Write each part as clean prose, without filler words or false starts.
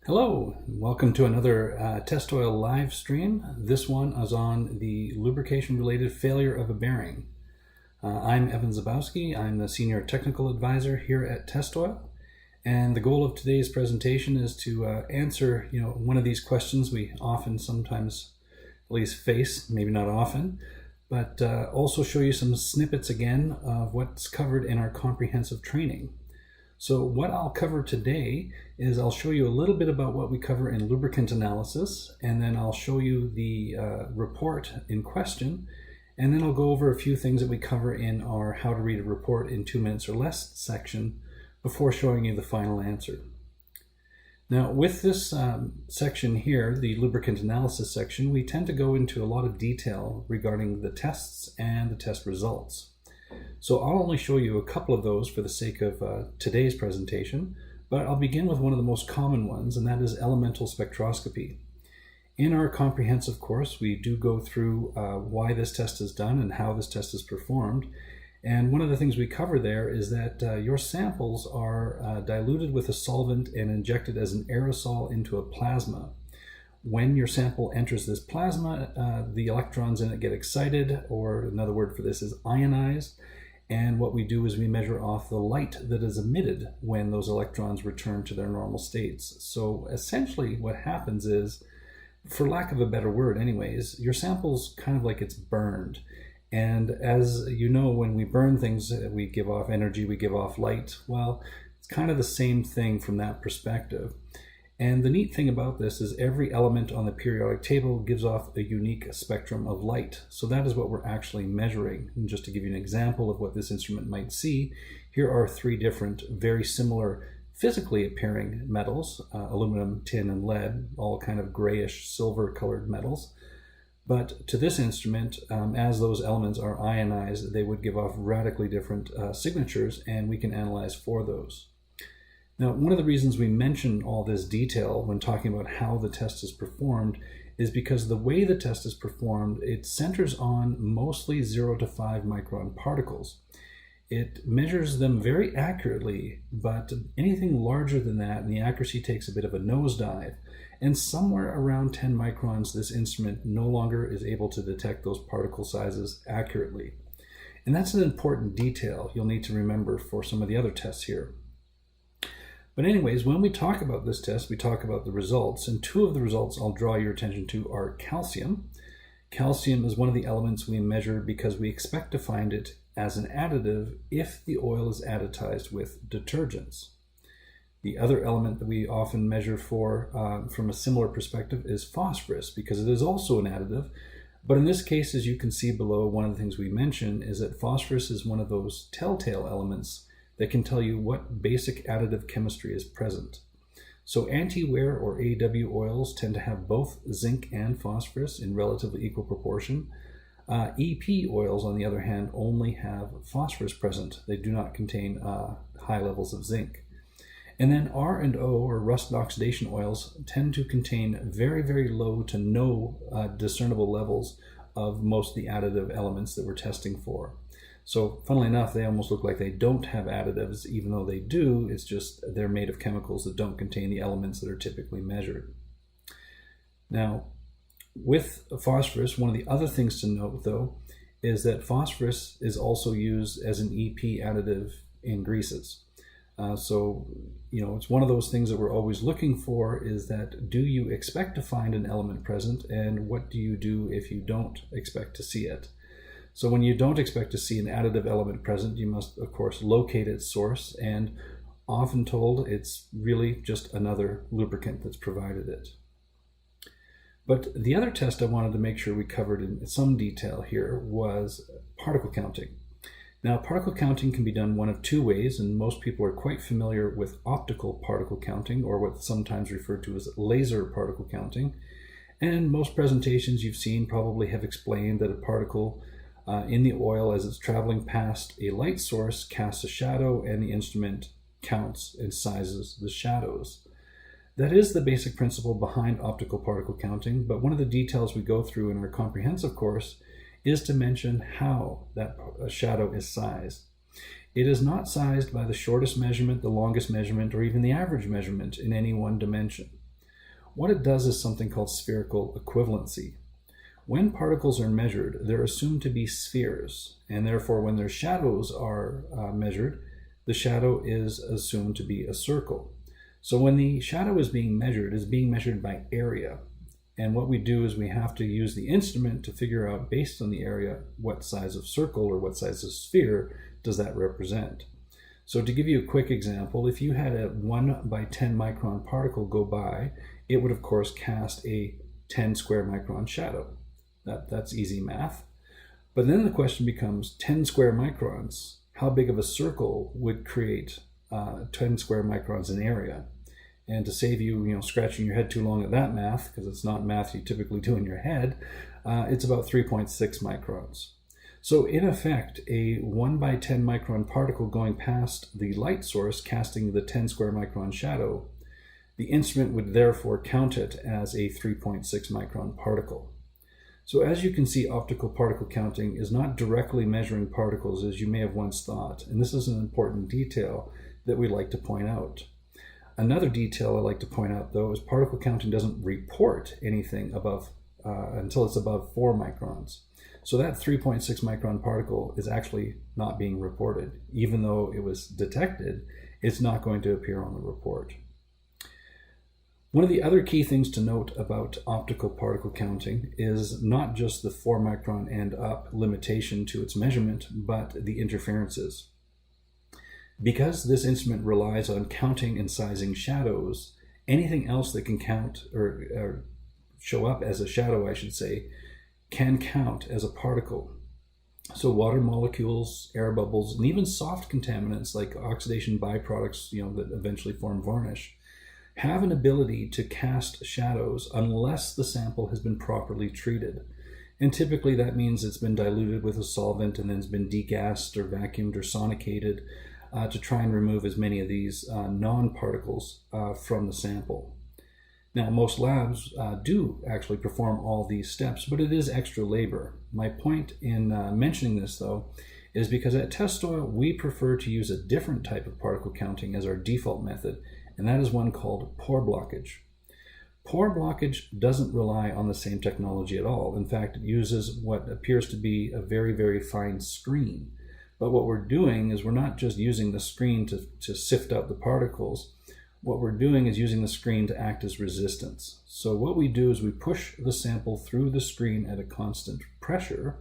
Hello, welcome to another test oil live stream. This one is on the lubrication-related failure of a bearing. I'm Evan Zabowski. I'm the Senior Technical Advisor here at Test Oil. And the goal of today's presentation is to answer one of these questions we often sometimes at least face, maybe not often, but also show you some snippets again of what's covered in our comprehensive training. So what I'll cover today is I'll show you a little bit about what we cover in lubricant analysis, and then I'll show you the report in question, and then I'll go over a few things that we cover in our How to Read a Report in 2 Minutes or Less section before showing you the final answer. Now with this section here, the lubricant analysis section, we tend to go into a lot of detail regarding the tests and the test results. So I'll only show you a couple of those for the sake of today's presentation, but I'll begin with one of the most common ones, and that is elemental spectroscopy. In our comprehensive course, we do go through why this test is done and how this test is performed. And one of the things we cover there is that your samples are diluted with a solvent and injected as an aerosol into a plasma. When your sample enters this plasma, the electrons in it get excited, or another word for this is ionized. And what we do is we measure off the light that is emitted when those electrons return to their normal states. So essentially what happens is, for lack of a better word anyways, your sample's kind of like it's burned. And as you know, when we burn things, we give off energy, we give off light. Well, it's kind of the same thing from that perspective. And the neat thing about this is every element on the periodic table gives off a unique spectrum of light. So that is what we're actually measuring. And just to give you an example of what this instrument might see, here are 3 different, very similar physically appearing metals, aluminum, tin, and lead, all kind of grayish silver colored metals. But to this instrument, as those elements are ionized, they would give off radically different signatures, and we can analyze for those. Now, one of the reasons we mention all this detail when talking about how the test is performed is because the way the test is performed, it centers on mostly 0 to 5 micron particles. It measures them very accurately, but anything larger than that, and the accuracy takes a bit of a nosedive. And somewhere around 10 microns, this instrument no longer is able to detect those particle sizes accurately. And that's an important detail you'll need to remember for some of the other tests here. But anyways, when we talk about this test, we talk about the results, and 2 of the results I'll draw your attention to are calcium. Calcium is one of the elements we measure because we expect to find it as an additive if the oil is additized with detergents. The other element that we often measure for from a similar perspective is phosphorus, because it is also an additive. But in this case, as you can see below, one of the things we mention is that phosphorus is one of those telltale elements that can tell you what basic additive chemistry is present. So anti-wear or AW oils tend to have both zinc and phosphorus in relatively equal proportion. EP oils, on the other hand, only have phosphorus present. They do not contain high levels of zinc. And then R&O, or rust oxidation oils, tend to contain very, very low to no discernible levels of most of the additive elements that we're testing for. So funnily enough, they almost look like they don't have additives, even though they do. It's just they're made of chemicals that don't contain the elements that are typically measured. Now, with phosphorus, one of the other things to note, though, is that phosphorus is also used as an EP additive in greases. So, it's one of those things that we're always looking for, is that do you expect to find an element present, and what do you do if you don't expect to see it? So when you don't expect to see an additive element present, you must, of course, locate its source, and often told it's really just another lubricant that's provided it. But the other test I wanted to make sure we covered in some detail here was particle counting. Now, particle counting can be done one of 2 ways, and most people are quite familiar with optical particle counting, or what's sometimes referred to as laser particle counting. And most presentations you've seen probably have explained that a particle in the oil, as it's traveling past a light source, casts a shadow, and the instrument counts and sizes the shadows. That is the basic principle behind optical particle counting, but one of the details we go through in our comprehensive course is to mention how that shadow is sized. It is not sized by the shortest measurement, the longest measurement, or even the average measurement in any one dimension. What it does is something called spherical equivalency. When particles are measured, they're assumed to be spheres, and therefore when their shadows are measured, the shadow is assumed to be a circle. So when the shadow is being measured, it's being measured by area. And what we do is we have to use the instrument to figure out, based on the area, what size of circle or what size of sphere does that represent. So to give you a quick example, if you had a 1 by 10 micron particle go by, it would of course cast a 10 square micron shadow. That's easy math. But then the question becomes 10 square microns. How big of a circle would create 10 square microns in area? And to save you, scratching your head too long at that math, because it's not math you typically do in your head, it's about 3.6 microns. So in effect, a 1 by 10 micron particle going past the light source, casting the 10 square micron shadow, the instrument would therefore count it as a 3.6 micron particle. So as you can see, optical particle counting is not directly measuring particles as you may have once thought, and this is an important detail that we like to point out. Another detail I like to point out, though, is particle counting doesn't report anything above until it's above 4 microns. So that 3.6 micron particle is actually not being reported. Even though it was detected, it's not going to appear on the report. One of the other key things to note about optical particle counting is not just the 4 micron and up limitation to its measurement, but the interferences. Because this instrument relies on counting and sizing shadows, anything else that can count or show up as a shadow, I should say, can count as a particle. So water molecules, air bubbles, and even soft contaminants like oxidation byproducts, that eventually form varnish, have an ability to cast shadows unless the sample has been properly treated. And typically that means it's been diluted with a solvent and then it's been degassed or vacuumed or sonicated to try and remove as many of these non-particles from the sample. Now, most labs do actually perform all these steps, but it is extra labor. My point in mentioning this, though, is because at Test Oil, we prefer to use a different type of particle counting as our default method, and that is one called pore blockage. Pore blockage doesn't rely on the same technology at all. In fact, it uses what appears to be a very, very fine screen. But what we're doing is we're not just using the screen to sift out the particles. What we're doing is using the screen to act as resistance. So what we do is we push the sample through the screen at a constant pressure.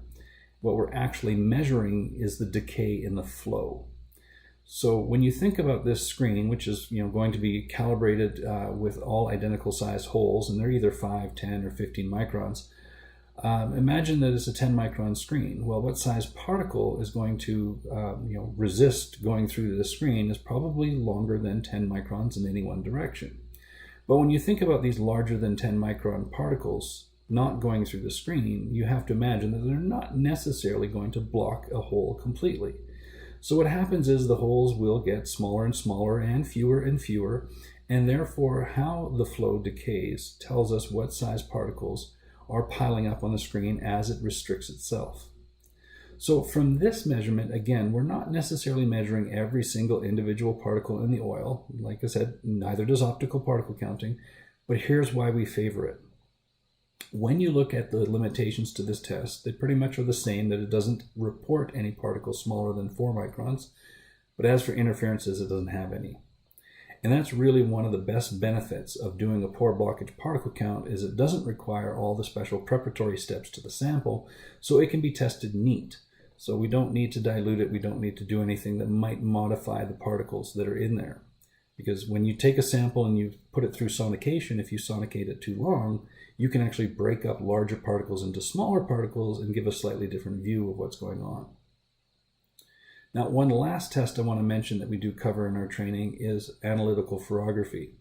What we're actually measuring is the decay in the flow. So when you think about this screen, which is going to be calibrated with all identical sized holes, and they're either 5, 10, or 15 microns, imagine that it's a 10 micron screen. Well, what size particle is going to resist going through the screen is probably longer than 10 microns in any one direction. But when you think about these larger than 10 micron particles not going through the screen, you have to imagine that they're not necessarily going to block a hole completely. So what happens is the holes will get smaller and smaller and fewer, and therefore how the flow decays tells us what size particles are piling up on the screen as it restricts itself. So from this measurement, again, we're not necessarily measuring every single individual particle in the oil. Like I said, neither does optical particle counting, but here's why we favor it. When you look at the limitations to this test, they pretty much are the same, that it doesn't report any particles smaller than 4 microns, but as for interferences, it doesn't have any. And that's really one of the best benefits of doing a pore blockage particle count, is it doesn't require all the special preparatory steps to the sample, so it can be tested neat. So we don't need to dilute it, we don't need to do anything that might modify the particles that are in there. Because when you take a sample and you put it through sonication, if you sonicate it too long, you can actually break up larger particles into smaller particles and give a slightly different view of what's going on. Now, one last test I want to mention that we do cover in our training is analytical ferrography.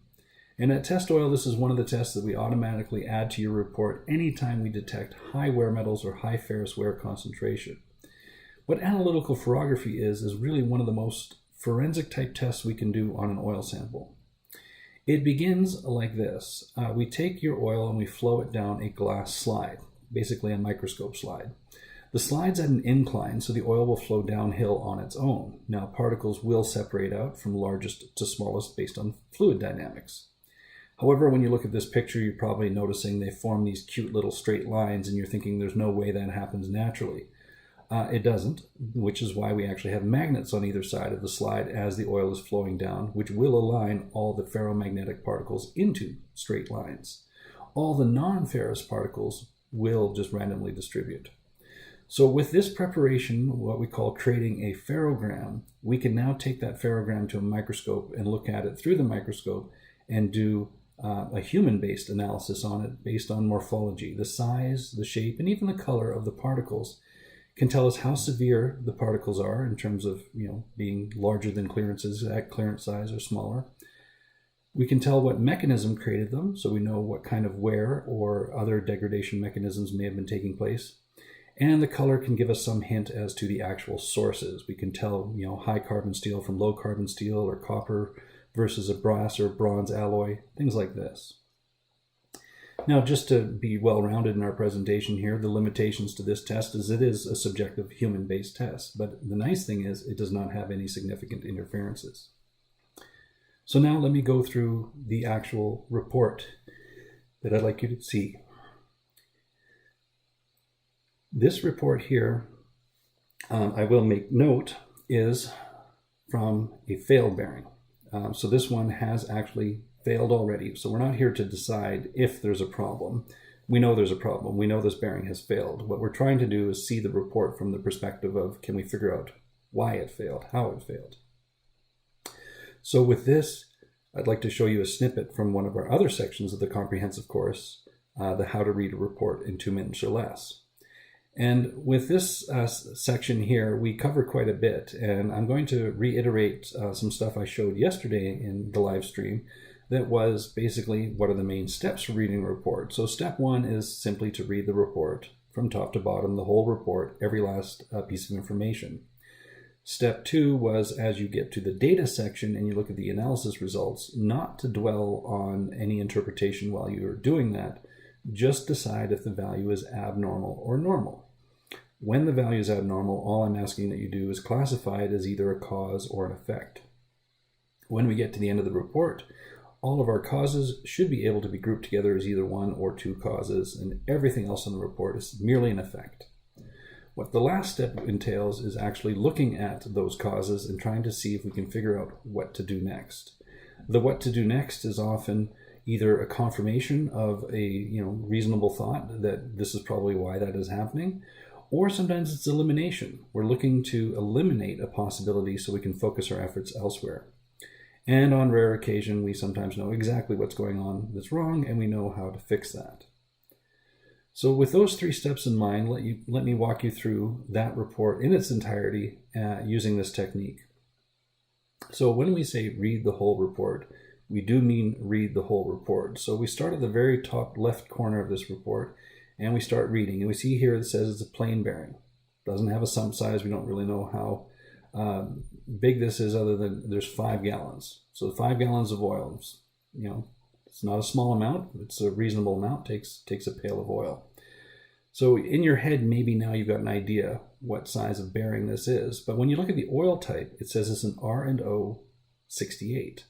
And at Test Oil, this is one of the tests that we automatically add to your report anytime we detect high wear metals or high ferrous wear concentration. What analytical ferrography is really one of the most forensic type tests we can do on an oil sample. It begins like this. We take your oil and we flow it down a glass slide, basically a microscope slide. The slide's at an incline, so the oil will flow downhill on its own. Now, particles will separate out from largest to smallest based on fluid dynamics. However, when you look at this picture, you're probably noticing they form these cute little straight lines, and you're thinking there's no way that happens naturally. It doesn't, which is why we actually have magnets on either side of the slide as the oil is flowing down, which will align all the ferromagnetic particles into straight lines. All the non-ferrous particles will just randomly distribute. So with this preparation, what we call creating a ferrogram, we can now take that ferrogram to a microscope and look at it through the microscope and do a human-based analysis on it based on morphology. The size, the shape, and even the color of the particles can tell us how severe the particles are in terms of, being larger than clearances at clearance size or smaller. We can tell what mechanism created them, so we know what kind of wear or other degradation mechanisms may have been taking place. And the color can give us some hint as to the actual sources. We can tell, high carbon steel from low carbon steel, or copper versus a brass or bronze alloy, things like this. Now, just to be well-rounded in our presentation here, the limitations to this test is it is a subjective human-based test, but the nice thing is it does not have any significant interferences. So now let me go through the actual report that I'd like you to see. This report here, I will make note, is from a failed bearing. So this one has actually failed already. So we're not here to decide if there's a problem. We know there's a problem. We know this bearing has failed. What we're trying to do is see the report from the perspective of, can we figure out why it failed, how it failed. So with this, I'd like to show you a snippet from one of our other sections of the comprehensive course, the How to Read a Report in 2 minutes or less. And with this section here, we cover quite a bit, and I'm going to reiterate some stuff I showed yesterday in the live stream that was basically what are the main steps for reading a report. So step 1 is simply to read the report from top to bottom, the whole report, every last piece of information. Step 2 was, as you get to the data section and you look at the analysis results, not to dwell on any interpretation while you're doing that. Just decide if the value is abnormal or normal. When the value is abnormal, all I'm asking that you do is classify it as either a cause or an effect. When we get to the end of the report, all of our causes should be able to be grouped together as either 1 or 2 causes, and everything else in the report is merely an effect. What the last step entails is actually looking at those causes and trying to see if we can figure out what to do next. The what to do next is often either a confirmation of a reasonable thought that this is probably why that is happening, or sometimes it's elimination. We're looking to eliminate a possibility so we can focus our efforts elsewhere. And on rare occasion, we sometimes know exactly what's going on that's wrong, and we know how to fix that. So with those 3 steps in mind, let me walk you through that report in its entirety using this technique. So when we say read the whole report, we do mean read the whole report. So we start at the very top left corner of this report, and we start reading. And we see here it says it's a plain bearing. Doesn't have a sump size. We don't really know how big this is, other than there's 5 gallons. So 5 gallons of oil, it's not a small amount. It's a reasonable amount. Takes a pail of oil. So in your head, maybe now you've got an idea what size of bearing this is. But when you look at the oil type, it says it's an R&O 68.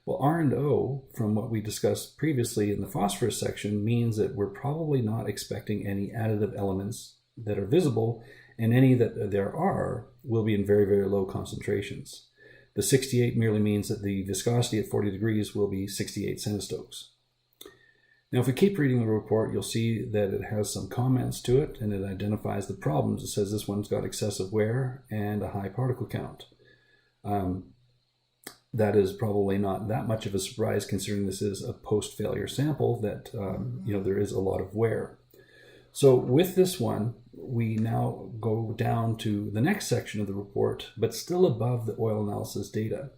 Well, R&O, from what we discussed previously in the phosphorus section, means that we're probably not expecting any additive elements that are visible, and any that there are will be in very, very low concentrations. The 68 merely means that the viscosity at 40 degrees will be 68 centistokes. Now, if we keep reading the report, you'll see that it has some comments to it, and it identifies the problems. It says this one's got excessive wear and a high particle count. That is probably not that much of a surprise, considering this is a post-failure sample that, there is a lot of wear. So with this one, we now go down to the next section of the report, but still above the oil analysis data.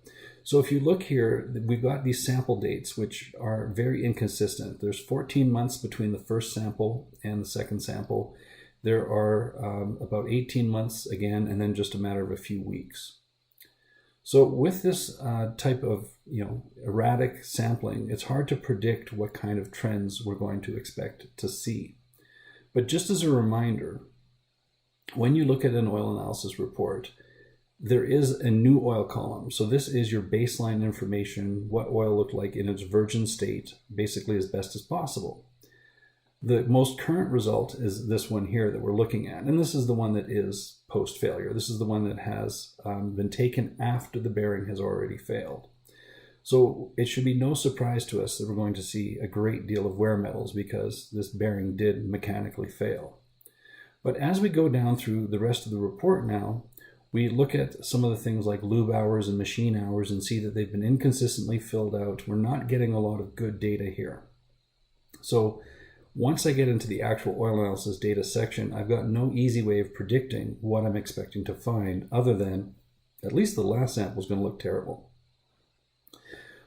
So if you look here, we've got these sample dates, which are very inconsistent. There's 14 months between the first sample and the second sample. There are about 18 months again, and then just a matter of a few weeks. So with this type of erratic sampling, it's hard to predict what kind of trends we're going to expect to see. But just as a reminder, when you look at an oil analysis report, there is a new oil column. So this is your baseline information, what oil looked like in its virgin state, basically as best as possible. The most current result is this one here that we're looking at. And this is the one that is post-failure. This is the one that has been taken after the bearing has already failed. So it should be no surprise to us that we're going to see a great deal of wear metals because this bearing did mechanically fail. But as we go down through the rest of the report now, we look at some of the things like lube hours and machine hours and see that they've been inconsistently filled out. We're not getting a lot of good data here. So once I get into the actual oil analysis data section, I've got no easy way of predicting what I'm expecting to find other than at least the last sample is going to look terrible.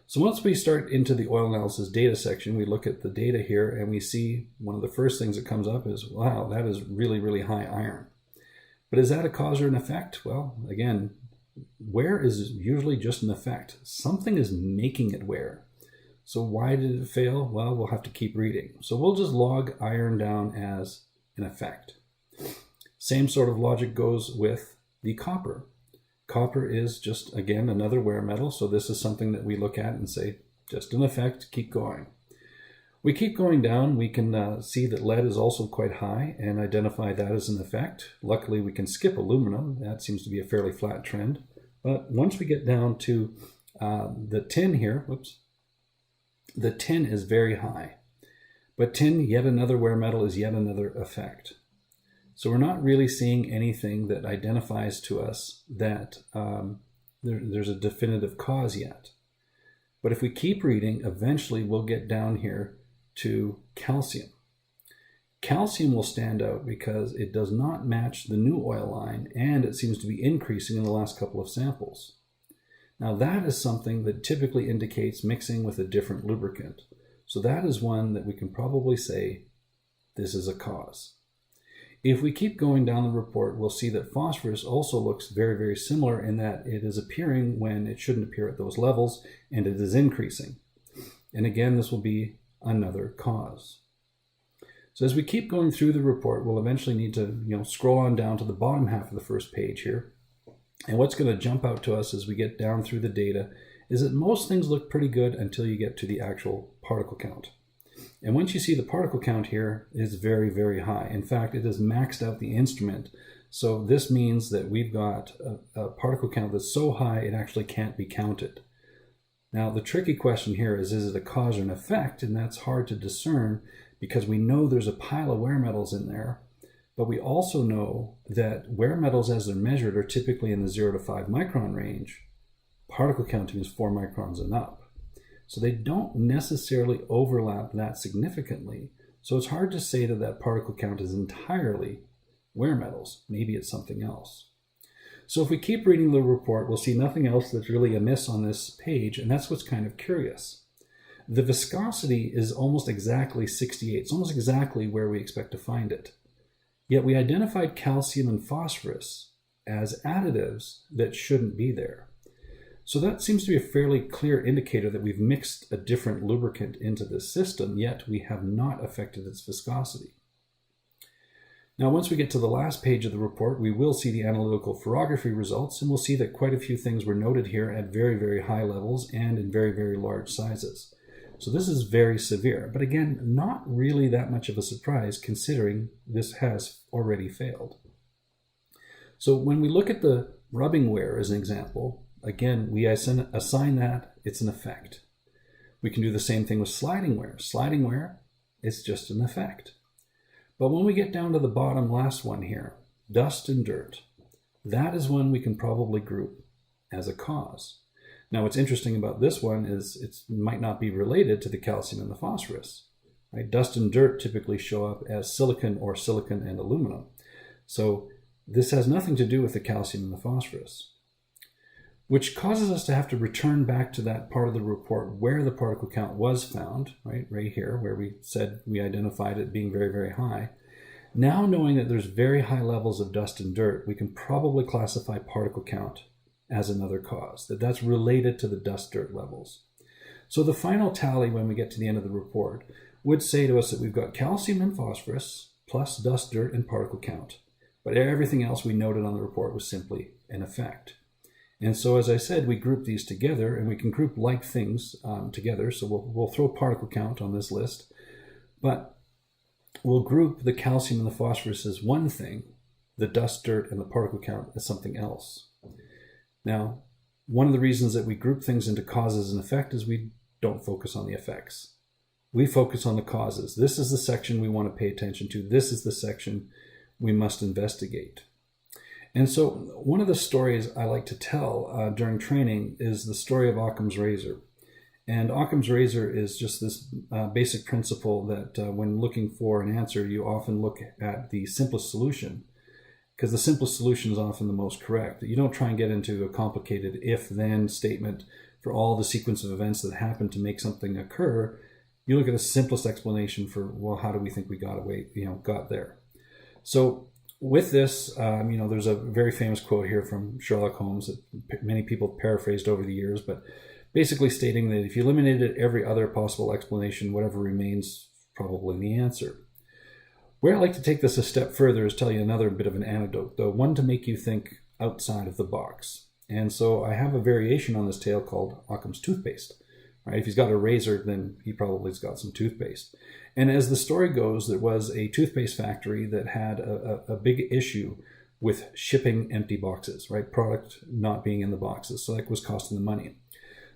So once we start into the oil analysis data section, we look at the data here and we see one of the first things that comes up is, wow, that is really, really high iron. But is that a cause or an effect? Well, again, wear is usually just an effect. Something is making it wear. So why did it fail? Well, we'll have to keep reading. So we'll just log iron down as an effect. Same sort of logic goes with the copper. Copper is just, again, another wear metal. So this is something that we look at and say, just an effect, keep going. We keep going down, we can see that lead is also quite high and identify that as an effect. Luckily, we can skip aluminum. That seems to be a fairly flat trend. But once we get down to the tin here, whoops, the tin is very high. But tin, yet another wear metal, is yet another effect. So we're not really seeing anything that identifies to us that there's a definitive cause yet. But if we keep reading, eventually we'll get down here to calcium. Calcium will stand out because it does not match the new oil line and it seems to be increasing in the last couple of samples. Now that is something that typically indicates mixing with a different lubricant. So that is one that we can probably say this is a cause. If we keep going down the report, we'll see that phosphorus also looks very, very similar in that it is appearing when it shouldn't appear at those levels and it is increasing. And again, this will be another cause. So as we keep going through the report, we'll eventually need to scroll on down to the bottom half of the first page here. And what's going to jump out to us as we get down through the data is that most things look pretty good until you get to the actual particle count. And once you see the particle count here is very, very high. In fact, it has maxed out the instrument. So this means that we've got a particle count that's so high it actually can't be counted. Now, the tricky question here is it a cause or an effect? And that's hard to discern because we know there's a pile of wear metals in there. But we also know that wear metals as they're measured are typically in the 0 to 5 micron range. Particle counting is 4 microns and up. So they don't necessarily overlap that significantly. So it's hard to say that that particle count is entirely wear metals. Maybe it's something else. So if we keep reading the report, we'll see nothing else that's really amiss on this page, and that's what's kind of curious. The viscosity is almost exactly 68. It's almost exactly where we expect to find it. Yet we identified calcium and phosphorus as additives that shouldn't be there. So that seems to be a fairly clear indicator that we've mixed a different lubricant into this system, yet we have not affected its viscosity. Now, once we get to the last page of the report, we will see the analytical ferrography results, and we'll see that quite a few things were noted here at very, very high levels and in very, very large sizes. So this is very severe, but again, not really that much of a surprise considering this has already failed. So when we look at the rubbing wear as an example, again, we assign that it's an effect. We can do the same thing with sliding wear. Sliding wear, it's just an effect. But when we get down to the bottom last one here, dust and dirt, that is one we can probably group as a cause. Now, what's interesting about this one is it might not be related to the calcium and the phosphorus. Right? Dust and dirt typically show up as silicon or silicon and aluminum. So this has nothing to do with the calcium and the phosphorus, which causes us to have to return back to that part of the report where the particle count was found, right here, where we said we identified it being very, very high. Now, knowing that there's very high levels of dust and dirt, we can probably classify particle count as another cause, that's related to the dust-dirt levels. So the final tally when we get to the end of the report would say to us that we've got calcium and phosphorus plus dust, dirt, and particle count. But everything else we noted on the report was simply an effect. And so, as I said, we group these together, and we can group like things together. So we'll throw particle count on this list, but we'll group the calcium and the phosphorus as one thing, the dust, dirt, and the particle count as something else. Now, one of the reasons that we group things into causes and effect is we don't focus on the effects. We focus on the causes. This is the section we want to pay attention to. This is the section we must investigate. And so one of the stories I like to tell during training is the story of Occam's razor. And Occam's razor is just this basic principle that when looking for an answer, you often look at the simplest solution, because the simplest solution is often the most correct. You don't try and get into a complicated if-then statement for all the sequence of events that happen to make something occur. You look at the simplest explanation for, well, how do we think we got there? So with this, there's a very famous quote here from Sherlock Holmes that many people paraphrased over the years, but basically stating that if you eliminated every other possible explanation, whatever remains probably the answer. Where I like to take this a step further is tell you another bit of an anecdote, though one to make you think outside of the box. And so I have a variation on this tale called Occam's toothpaste. Right? If he's got a razor, then he probably has got some toothpaste. And as the story goes, there was a toothpaste factory that had a big issue with shipping empty boxes, right? Product not being in the boxes. So that was costing them money.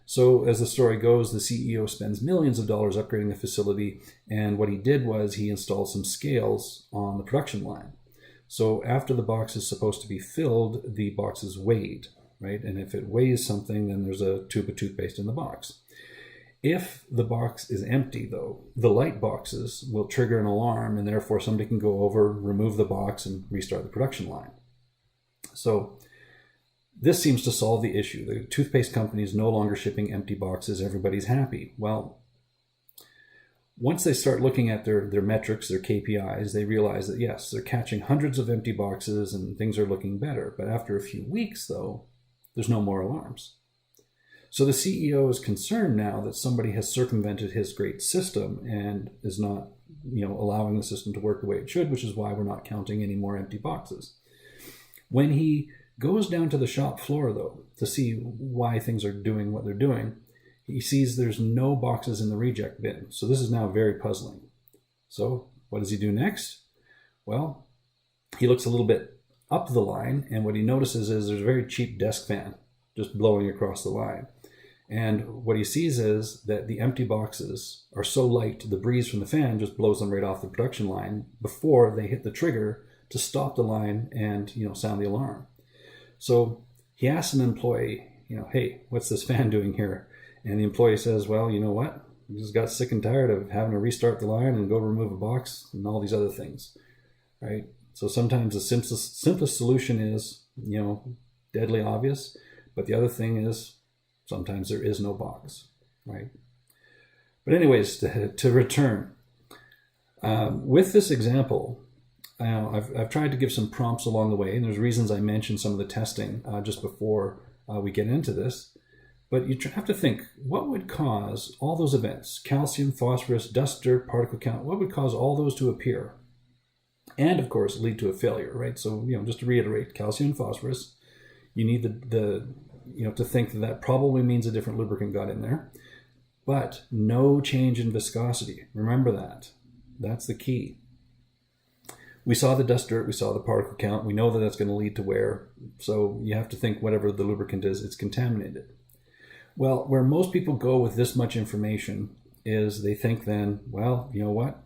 So as the story goes, the CEO spends millions of dollars upgrading the facility. And what he did was he installed some scales on the production line. So after the box is supposed to be filled, the box is weighed, right? And if it weighs something, then there's a tube of toothpaste in the box. If the box is empty, though, the light boxes will trigger an alarm, and therefore somebody can go over, remove the box, and restart the production line. So this seems to solve the issue. The toothpaste company is no longer shipping empty boxes. Everybody's happy. Well, once they start looking at their metrics, their KPIs, they realize that, yes, they're catching hundreds of empty boxes and things are looking better. But after a few weeks, though, there's no more alarms. So the CEO is concerned now that somebody has circumvented his great system and is not, allowing the system to work the way it should, which is why we're not counting any more empty boxes. When he goes down to the shop floor, though, to see why things are doing what they're doing, he sees there's no boxes in the reject bin. So this is now very puzzling. So what does he do next? Well, he looks a little bit up the line, and what he notices is there's a very cheap desk fan just blowing across the line. And what he sees is that the empty boxes are so light, the breeze from the fan just blows them right off the production line before they hit the trigger to stop the line and, sound the alarm. So he asks an employee, hey, what's this fan doing here? And the employee says, well, you know what? I just got sick and tired of having to restart the line and go remove a box and all these other things, right? So sometimes the simplest solution is, deadly obvious. But the other thing is, sometimes there is no box, right? But anyways, to return, with this example, I've tried to give some prompts along the way, and there's reasons I mentioned some of the testing just before we get into this. But you have to think, what would cause all those events, calcium, phosphorus, dust, dirt, particle count, what would cause all those to appear? And of course, lead to a failure, right? So, just to reiterate, calcium and phosphorus, you need to think that probably means a different lubricant got in there, but no change in viscosity. Remember that. That's the key. We saw the dust, dirt, we saw the particle count. We know that that's going to lead to wear. So you have to think whatever the lubricant is, it's contaminated. Well, where most people go with this much information is they think then, well, you know what?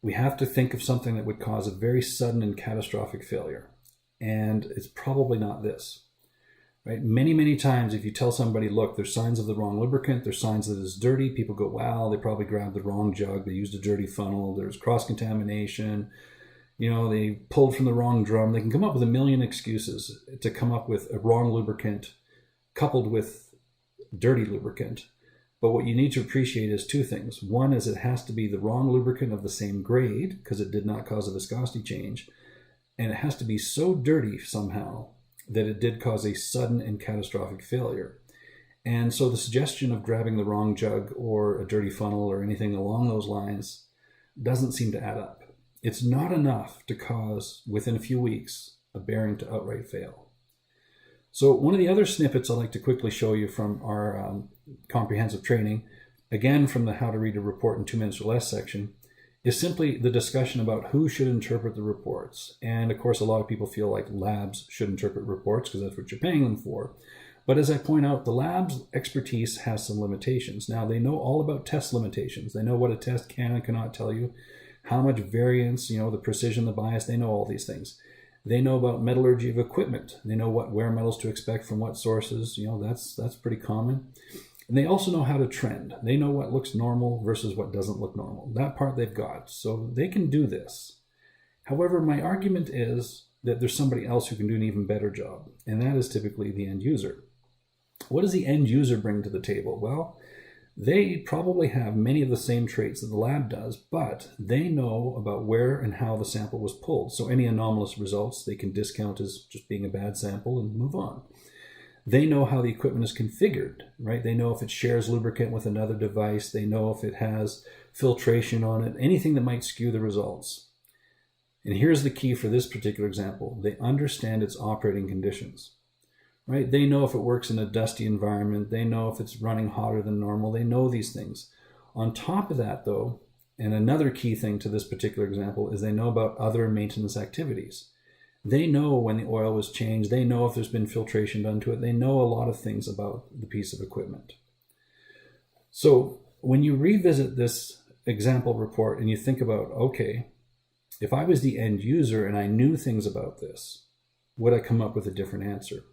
We have to think of something that would cause a very sudden and catastrophic failure. And it's probably not this. Right? Many, many times if you tell somebody, look, there's signs of the wrong lubricant, there's signs that it's dirty, people go, wow, they probably grabbed the wrong jug, they used a dirty funnel, there's cross-contamination, they pulled from the wrong drum. They can come up with a million excuses to come up with a wrong lubricant coupled with dirty lubricant. But what you need to appreciate is two things. One is it has to be the wrong lubricant of the same grade because it did not cause a viscosity change. And it has to be so dirty somehow that it did cause a sudden and catastrophic failure. And so the suggestion of grabbing the wrong jug or a dirty funnel or anything along those lines doesn't seem to add up. It's not enough to cause, within a few weeks, a bearing to outright fail. So one of the other snippets I'd like to quickly show you from our comprehensive training, again from the How to Read a Report in 2 Minutes or Less section, is simply the discussion about who should interpret the reports. And of course, a lot of people feel like labs should interpret reports because that's what you're paying them for. But as I point out, the lab's expertise has some limitations. Now, they know all about test limitations. They know what a test can and cannot tell you, how much variance, the precision, the bias, they know all these things. They know about metallurgy of equipment. They know what wear metals to expect from what sources. That's pretty common. And they also know how to trend. They know what looks normal versus what doesn't look normal. That part they've got. So they can do this. However, my argument is that there's somebody else who can do an even better job, and that is typically the end user. What does the end user bring to the table? Well, they probably have many of the same traits that the lab does, but they know about where and how the sample was pulled. So any anomalous results they can discount as just being a bad sample and move on. They know how the equipment is configured, right? They know if it shares lubricant with another device. They know if it has filtration on it, anything that might skew the results. And here's the key for this particular example. They understand its operating conditions. Right? They know if it works in a dusty environment. They know if it's running hotter than normal. They know these things. On top of that, though, and another key thing to this particular example is they know about other maintenance activities. They know when the oil was changed. They know if there's been filtration done to it. They know a lot of things about the piece of equipment. So when you revisit this example report and you think about, okay, if I was the end user and I knew things about this, would I come up with a different answer?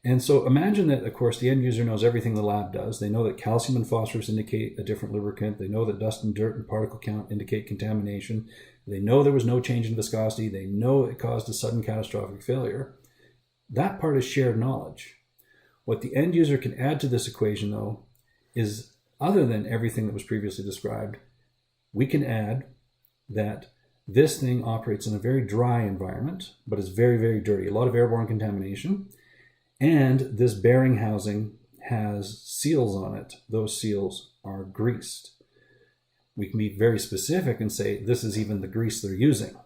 And so imagine that, of course, the end user knows everything the lab does. They know that calcium and phosphorus indicate a different lubricant. They know that dust and dirt and particle count indicate contamination. They know there was no change in viscosity. They know it caused a sudden catastrophic failure. That part is shared knowledge. What the end user can add to this equation, though, is other than everything that was previously described, we can add that this thing operates in a very dry environment, but is very, very dirty. A lot of airborne contamination. And this bearing housing has seals on it. Those seals are greased. We can be very specific and say this is even the grease they're using.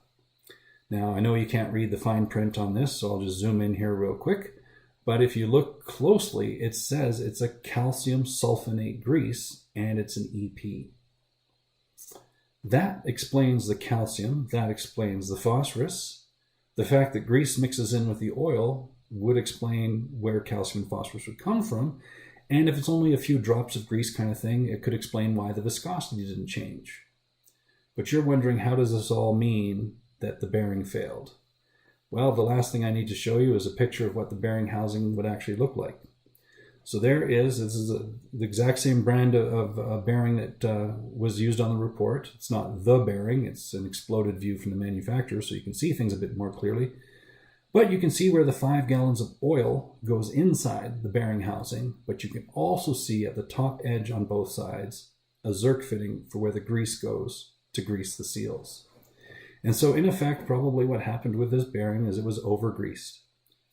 Now, I know you can't read the fine print on this, so I'll just zoom in here real quick. But if you look closely, it says it's a calcium sulfonate grease, and it's an EP. That explains the calcium. That explains the phosphorus. The fact that grease mixes in with the oil would explain where calcium and phosphorus would come from. And if it's only a few drops of grease kind of thing, it could explain why the viscosity didn't change. But you're wondering, how does this all mean that the bearing failed? Well, the last thing I need to show you is a picture of what the bearing housing would actually look like. So there is, this is the exact same brand of bearing that was used on the report. It's not the bearing, it's an exploded view from the manufacturer, so you can see things a bit more clearly. But you can see where the 5 gallons of oil goes inside the bearing housing, but you can also see at the top edge on both sides a Zerk fitting for where the grease goes to grease the seals. And so in effect, probably what happened with this bearing is it was over-greased.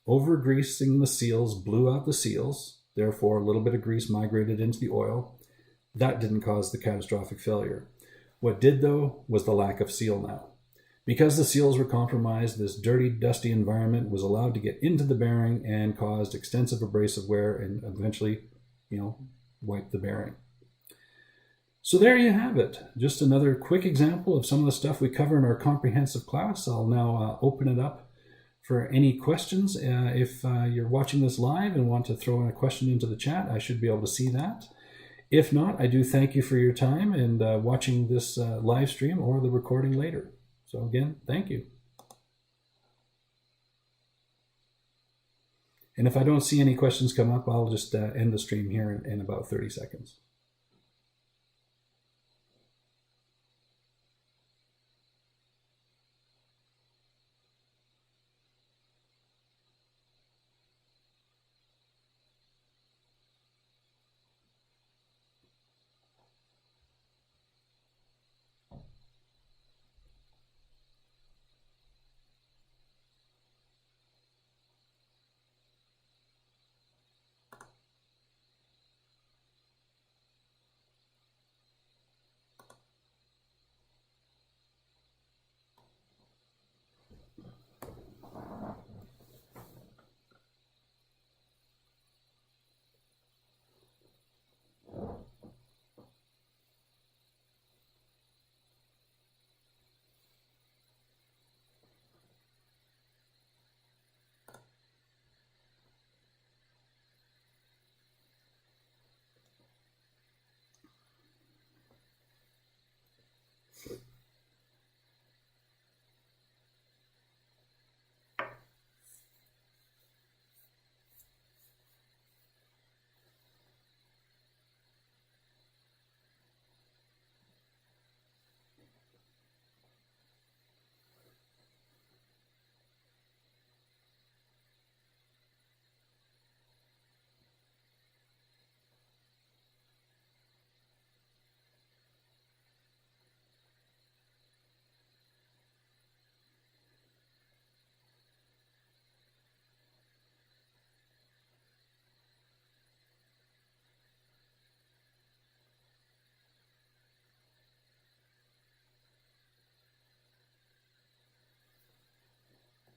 Over-greasing the seals blew out the seals, therefore a little bit of grease migrated into the oil. That didn't cause the catastrophic failure. What did, though, was the lack of seal now. Because the seals were compromised, this dirty, dusty environment was allowed to get into the bearing and caused extensive abrasive wear and eventually, wipe the bearing. So there you have it. Just another quick example of some of the stuff we cover in our comprehensive class. I'll now open it up for any questions. If you're watching this live and want to throw in a question into the chat, I should be able to see that. If not, I do thank you for your time and watching this live stream or the recording later. So again, thank you. And if I don't see any questions come up, I'll just end the stream here in about 30 seconds.